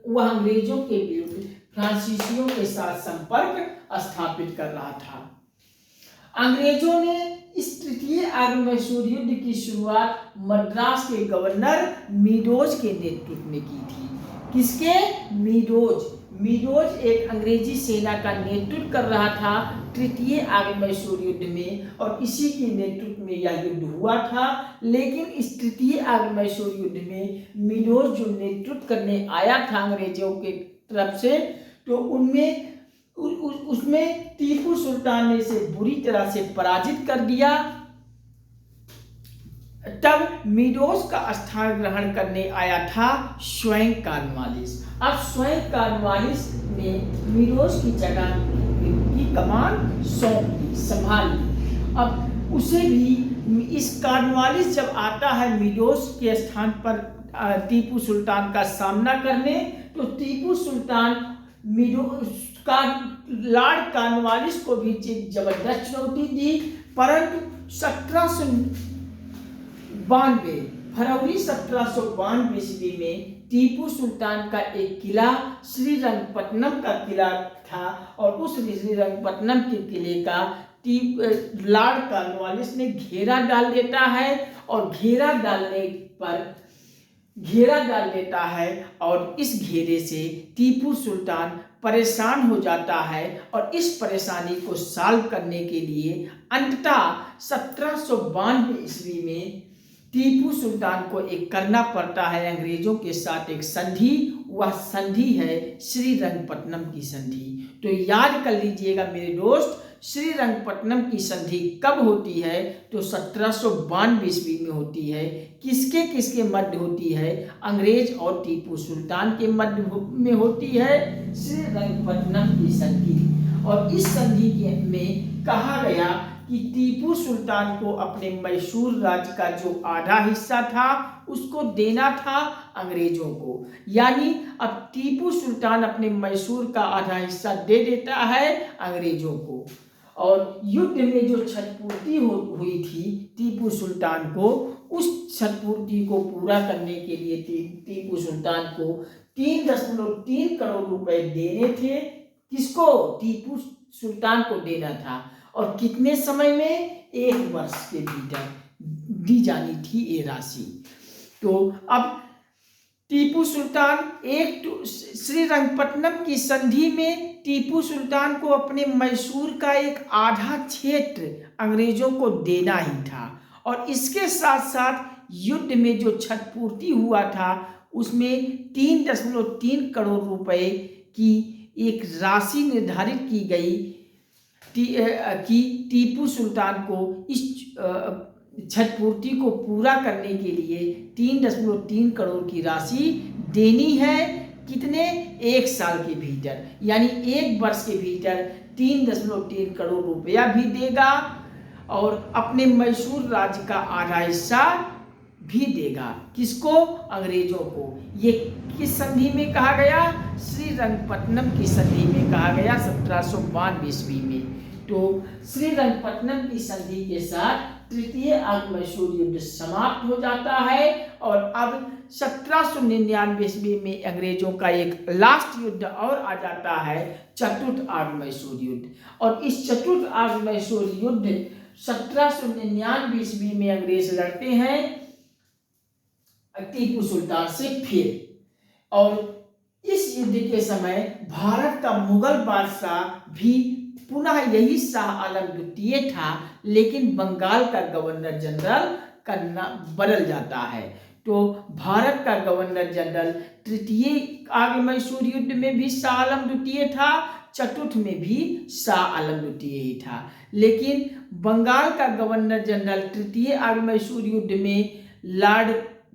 वह अंग्रेजों के विरुद्ध फ्रांसीसियों के साथ संपर्क स्थापित कर रहा था। अंग्रेजों ने इस तृतीय आर्य मैसूर युद्ध की शुरुआत मद्रास के गवर्नर मीडोज के नेतृत्व में की थी। किसके? मीडोज एक अंग्रेजी सेना का नेतृत्व कर रहा था तृतीय आर्य मैसूर युद्ध में, और इसी के नेतृत्व में यह युद्ध हुआ था। लेकिन इस तृतीय आर्य मैसूर युद्ध में मीडोज जो नेतृत्व करने आया था अंग्रेजों के तरफ से, तो उसमें टीपू सुल्तान ने इसे बुरी तरह से पराजित कर दिया। तब मीडोज का स्थान ग्रहण करने आया था स्वयं कॉर्नवालिस। अब स्वयं कॉर्नवालिस ने मीडोज की जगह की कमान सौंप दी, संभाल ली। अब उसे भी इस कॉर्नवालिस जब आता है मीडोज के स्थान पर टीपू सुल्तान का सामना करने, तो टीपू सुल्तान मीडोज का लॉर्ड कॉर्नवालिस को भी जबरदस्त चुनौती दी। परंतु फरवरी 1792 ईस्वी में टीपू सुल्तान का एक किला श्रीरंगपट्टनम का किला था, और उस श्रीरंगपट्टनम के किले का लॉर्ड कॉर्नवालिस ने घेरा डाल देता है, और घेरा डाल देता है, और इस घेरे से टीपू सुल्तान परेशान हो जाता है। और इस परेशानी को सॉल्व करने के लिए अंततः 1792 ईस्वी में टीपू सुल्तान को एक करना पड़ता है अंग्रेजों के साथ एक संधि। वह संधि है श्रीरंगपट्टनम की संधि। तो याद कर लीजिएगा मेरे दोस्त, श्रीरंगपट्टनम की संधि कब होती है? तो 1792 ईस्वी में होती है। किसके किसके मध्य होती है? अंग्रेज और टीपू सुल्तान के मध्य में होती है श्रीरंगपट्टनम की संधि। और इस संधि में कहा गया कि टीपू सुल्तान को अपने मैसूर राज्य का जो आधा हिस्सा था उसको देना था अंग्रेजों को। यानी अब टीपू सुल्तान अपने मैसूर का आधा हिस्सा दे देता है अंग्रेजों को। और युद्ध में जो क्षतिपूर्ति हुई थी टीपू सुल्तान को, उस क्षतिपूर्ति को पूरा करने के लिए टीपू सुल्तान को 3.3 करोड़ रुपए देने थे। किसको? टीपू सुल्तान को देना था। और कितने समय में? 1 वर्ष के भीतर दी जानी थी ये राशि। तो अब टीपू सुल्तान श्रीरंगपट्टनम की संधि में टीपू सुल्तान को अपने मैसूर का एक आधा क्षेत्र अंग्रेजों को देना ही था। और इसके साथ साथ युद्ध में जो क्षतिपूर्ति हुआ था उसमें 3.3 करोड़ रुपए की एक राशि निर्धारित की गई कि टीपू सुल्तान को इस क्षतिपूर्ति को पूरा करने के लिए 3.3 करोड़ की राशि देनी है। कितने? 1 साल के भीतर, यानी 1 वर्ष के भीतर 3.3 करोड़ रुपया भी देगा, और अपने मैसूर राज्य का आधा हिस्सा भी देगा। किसको? अंग्रेजों को। ये किस संधि में कहा गया? श्रीरंगपट्टनम की संधि में कहा गया 1792 ईस्वी में। तो श्रीरंगपट्टनम की संधि के साथ तृतीय आर्य मैसूर युद्ध समाप्त हो जाता है। और अब 1799 ईस्वी में अंग्रेजों का एक लास्ट युद्ध और आ जाता है, चतुर्थ आर्य मैसूर युद्ध। और इस चतुर्थ आर्य मैसूर युद्ध 1799 ईस्वी में अंग्रेज लड़ते हैं टीपू सुल्तान से फिर। और इस युद्ध के समय भारत का मुगल बादशाह भी पुनः यही शाह आलम द्वितीय था, लेकिन बंगाल का गवर्नर जनरल का नाम बदल जाता है। तो भारत का गवर्नर जनरल तृतीय आगे मैसूर युद्ध में भी शाह आलम द्वितीय था, चतुर्थ में भी शाह आलम द्वितीय ही था, लेकिन बंगाल का गवर्नर जनरल तृतीय आगे मैसूर युद्ध में लॉर्ड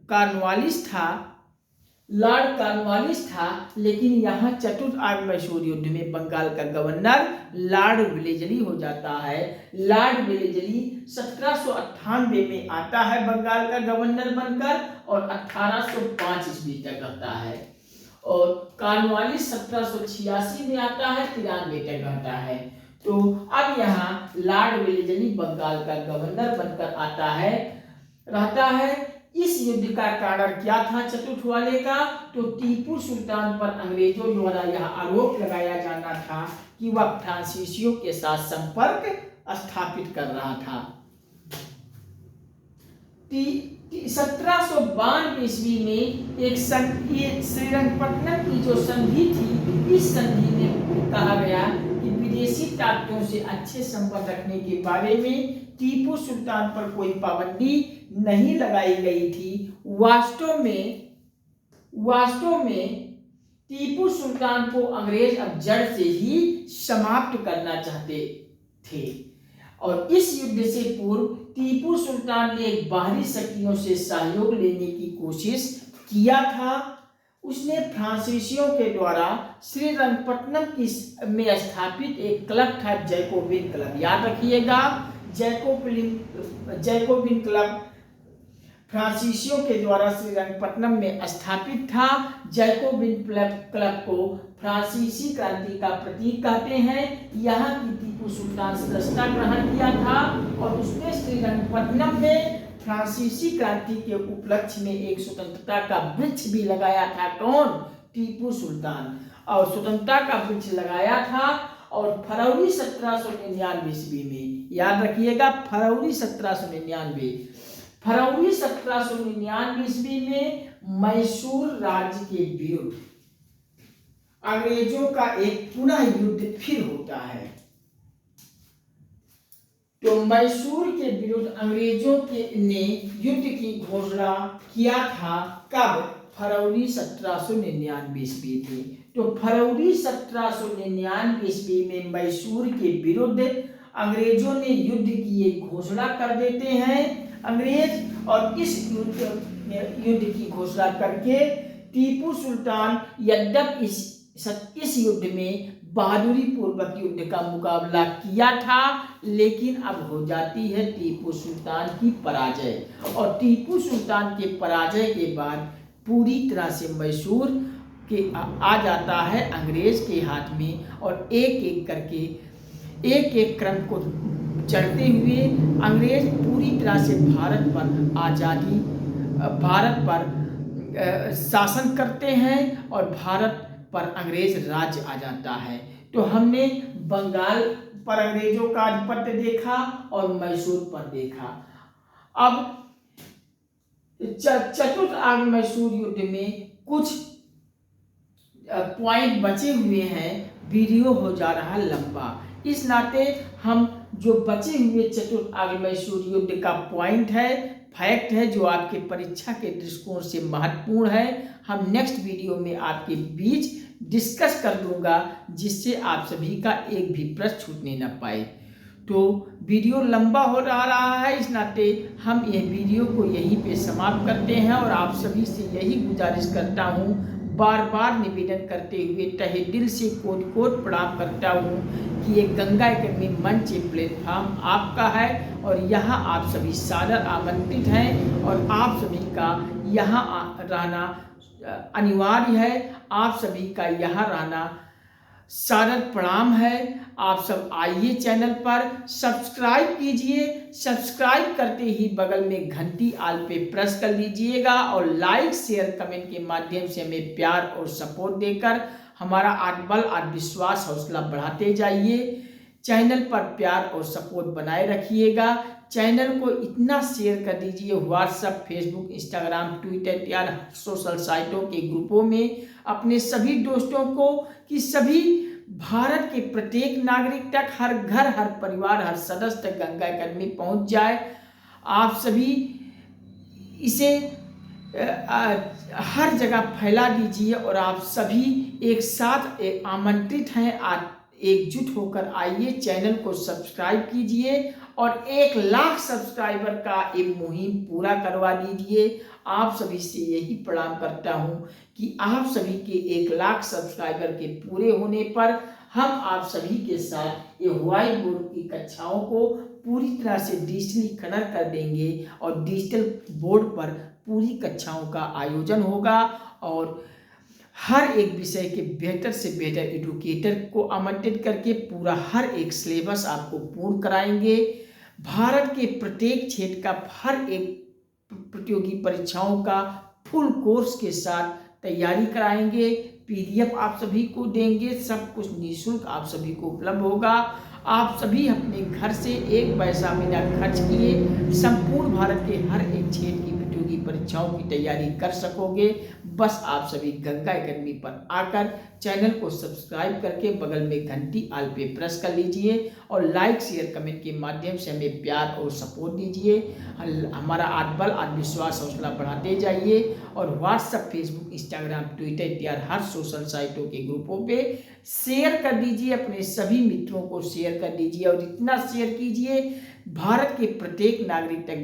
कॉर्नवालिस था, लेकिन यहाँ चतुर्थ आगे मैसूर युद्ध में बंगाल का गवर्नर लॉर्ड वेलेस्ली हो जाता है। लॉर्ड वेलेस्ली 1798 में आता है बंगाल का गवर्नर बनकर और 1805 ईस्वी तक रहता है, और कॉर्नवालिस 1786 में आता है, 93 तक रहता है। तो अब यहाँ लॉर्ड वेलेस्ली बंगाल का गवर्नर बनकर आता है, रहता है। इस युद्ध का कारण क्या था चतुर्थ वाले का? तो टीपू सुल्तान पर अंग्रेजों द्वारा यह आरोप लगाया जाना था कि वह फ्रांसीसियों के साथ संपर्क स्थापित कर रहा था। 1792 ईस्वी में एक श्रीरंगपट्टनम की जो संधि थी, इस संधि में कहा गया कि विदेशी ताकतों से अच्छे संबंध रखने के बारे में टीपू सुल्तान पर कोई पाबंदी नहीं लगाई गई थी। वास्तव में टीपू सुल्तान को अंग्रेज अब जड़ से ही समाप्त करना चाहते थे, और इस युद्ध से पूर्व टीपू सुल्तान ने बाहरी शक्तियों से सहयोग लेने की कोशिश किया था। उसने फ्रांसीसियों के द्वारा श्रीरंगपट्टनम में स्थापित एक क्लब था, जैकोबिन क्लब, याद रखिएगा, जैकोबिन क्लब फ्रांसीसियों के द्वारा श्रीरंगपट्टनम में स्थापित था। जैकोबिन क्लब को फ्रांसीसी क्रांति का प्रतीक कहते हैं। यहाँ की टीपू सुल्तान सदस्यता ग्रहण किया था और उसने श्रीरंगपट्टनम में फ्रांसीसी क्रांति के उपलक्ष्य में एक स्वतंत्रता का वृक्ष भी लगाया था। कौन? टीपू सुल्तान, और स्वतंत्रता का वृक्ष लगाया था। और फरवरी 1799 ईस्वी में, याद रखिएगा, फरवरी 1799 ईस्वी में मैसूर राज्य के विरुद्ध अंग्रेजों का एक पुनः युद्ध फिर होता है। तो मैसूर के विरुद्ध अंग्रेजों ने युद्ध की घोषणा किया था। कब? फरवरी 1799 ईस्वी में। तो फरवरी 1799 ईस्वी में मैसूर के विरुद्ध अंग्रेजों ने युद्ध की एक घोषणा कर देते हैं अंग्रेज, और इस युद्ध की घोषणा करके टीपू सुल्तान यद्यपि इस युद्ध में बहादुरी पूर्वक युद्ध का मुकाबला किया था, लेकिन अब हो जाती है टीपू सुल्तान की पराजय, और टीपू सुल्तान के पराजय के बाद पूरी तरह से मैसूर के आ जाता है अंग्रेज के हाथ में, और एक एक करके एक एक क्रम को चढ़ते हुए अंग्रेज पूरी तरह से भारत पर शासन करते हैं, और भारत पर अंग्रेज राज्य आ जाता है। तो हमने बंगाल पर अंग्रेजों का आधिपत्य देखा और मैसूर पर देखा। अब चतुर्थ आगे मैसूर युद्ध में कुछ पॉइंट बचे हुए हैं, वीडियो हो जा रहा लंबा, इस नाते हम जो बचे हुए चतुर्थ आगे मैसूर युद्ध का पॉइंट है, फैक्ट है, जो आपके परीक्षा के दृष्टिकोण से महत्वपूर्ण है, हम नेक्स्ट वीडियो में आपके बीच डिस्कस कर दूंगा, जिससे आप सभी का एक भी प्रश्न छूटने न पाए। तो वीडियो लंबा हो रहा है, इस नाते हम यह वीडियो को यहीं पे समाप्त करते हैं, और आप सभी से यही गुजारिश करता हूँ, बार बार निवेदन करते हुए तहे दिल से कोट कोट प्रणाम करता हूँ कि ये गंगा एकेडमी मंच प्लेटफॉर्म आपका है, और यहाँ आप सभी सादर आमंत्रित हैं, और आप सभी का यहाँ रहना अनिवार्य है। आप सभी का यहाँ रहना सादर प्रणाम है। आप सब आइए चैनल पर, सब्सक्राइब कीजिए, सब्सक्राइब करते ही बगल में घंटी आल पे प्रेस कर लीजिएगा, और लाइक शेयर कमेंट के माध्यम से हमें प्यार और सपोर्ट देकर हमारा आत्मबल आत्मविश्वास हौसला बढ़ाते जाइए। चैनल पर प्यार और सपोर्ट बनाए रखिएगा। चैनल को इतना शेयर कर दीजिए व्हाट्सएप, फेसबुक, इंस्टाग्राम, ट्विटर इत्यादि सोशल साइटों के ग्रुपों में अपने सभी दोस्तों को, कि सभी भारत के प्रत्येक नागरिक तक, हर घर, हर परिवार, हर सदस्य तक गंगा अकेडमी पहुंच जाए। आप सभी इसे हर जगह फैला दीजिए और आप सभी एक साथ आमंत्रित हैं। एकजुट होकर आइए, चैनल को सब्सक्राइब कीजिए और 1 लाख सब्सक्राइबर का एक मुहिम पूरा करवा दीजिए। आप सभी से यही प्रणाम करता हूं कि आप सभी के 1 लाख सब्सक्राइबर के पूरे होने पर हम आप सभी के साथ ये व्हाइट बोर्ड की कक्षाओं को पूरी तरह से डिजिटलीकरण कर देंगे और डिजिटल बोर्ड पर पूरी कक्षाओं का आयोजन होगा और हर एक विषय के बेहतर से बेहतर एडुकेटर को आमंत्रित करके पूरा हर एक सिलेबस आपको पूर्ण कराएंगे। भारत के प्रत्येक क्षेत्र का हर एक प्रतियोगी परीक्षाओं का फुल कोर्स के साथ तैयारी कराएंगे। PDF आप सभी को देंगे, सब कुछ निःशुल्क आप सभी को उपलब्ध होगा। आप सभी अपने घर से 1 पैसा बिना खर्च किए संपूर्ण भारत के हर एक क्षेत्र की प्रतियोगी परीक्षाओं की तैयारी कर सकोगे। बस आप सभी गंगा अकेडमी पर आकर चैनल को सब्सक्राइब करके बगल में घंटी आल पे प्रेस कर लीजिए और लाइक शेयर कमेंट के माध्यम से हमें प्यार और सपोर्ट दीजिए। हमारा आत्मबल, आत्मविश्वास, हौसला बढ़ाते जाइए और व्हाट्सएप, फेसबुक, इंस्टाग्राम, ट्विटर इत्यादि हर सोशल साइटों के ग्रुपों पे शेयर कर दीजिए। अपने सभी मित्रों को शेयर कर दीजिए और इतना शेयर कीजिए भारत के प्रत्येक नागरिक तक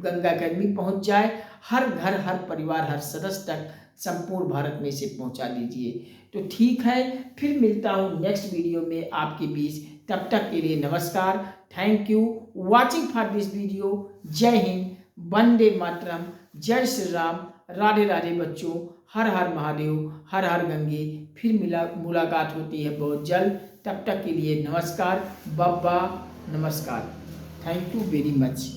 गंगा अकेडमी पहुंच जाए। हर घर, हर परिवार, हर सदस्य तक संपूर्ण भारत में इसे पहुंचा दीजिए। तो ठीक है, फिर मिलता हूं नेक्स्ट वीडियो में आपके बीच। तब तक के लिए नमस्कार। Thank you watching for this video. जय हिंद, वंदे मातरम, जय श्री राम, राधे राधे बच्चों। हर हर महादेव, हर हर गंगे। फिर मुलाकात होती है बहुत जल्द। तब तक के लिए नमस्कार, बाबा, नमस्कार। Thank you very much.